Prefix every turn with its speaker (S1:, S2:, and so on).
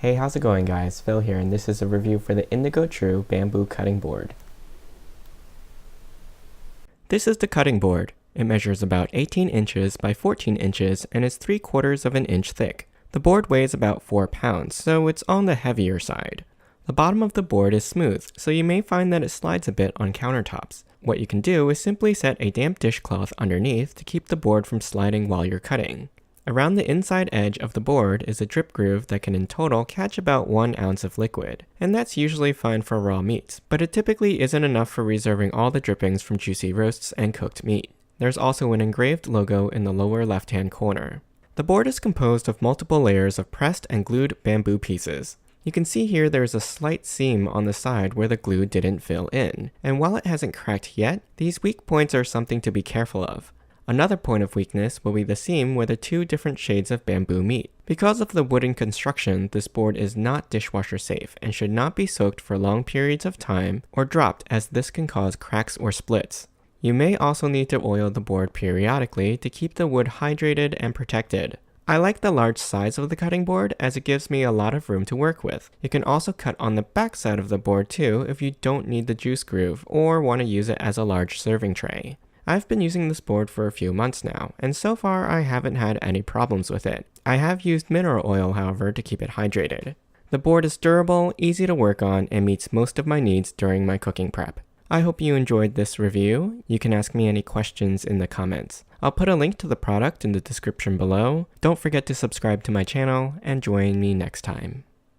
S1: Hey, how's it going guys? Phil here, and this is a review for the Indigo True bamboo cutting board. This is the cutting board. It measures about 18 inches by 14 inches and is 3/4 of an inch thick. The board weighs about 4 pounds, so it's on the heavier side. The bottom of the board is smooth, so you may find that it slides a bit on countertops. What you can do is simply set a damp dishcloth underneath to keep the board from sliding while you're cutting. Around the inside edge of the board is a drip groove that can in total catch about 1 ounce of liquid, and that's usually fine for raw meats, but it typically isn't enough for reserving all the drippings from juicy roasts and cooked meat. There's also an engraved logo in the lower left-hand corner. The board is composed of multiple layers of pressed and glued bamboo pieces. You can see here there's a slight seam on the side where the glue didn't fill in, and while it hasn't cracked yet, these weak points are something to be careful of. Another point of weakness will be the seam where the 2 different shades of bamboo meet. Because of the wooden construction, this board is not dishwasher safe and should not be soaked for long periods of time or dropped, as this can cause cracks or splits. You may also need to oil the board periodically to keep the wood hydrated and protected. I like the large size of the cutting board as it gives me a lot of room to work with. You can also cut on the back side of the board too if you don't need the juice groove or want to use it as a large serving tray. I've been using this board for a few months now, and so far I haven't had any problems with it. I have used mineral oil, however, to keep it hydrated. The board is durable, easy to work on, and meets most of my needs during my cooking prep. I hope you enjoyed this review. You can ask me any questions in the comments. I'll put a link to the product in the description below. Don't forget to subscribe to my channel, and join me next time.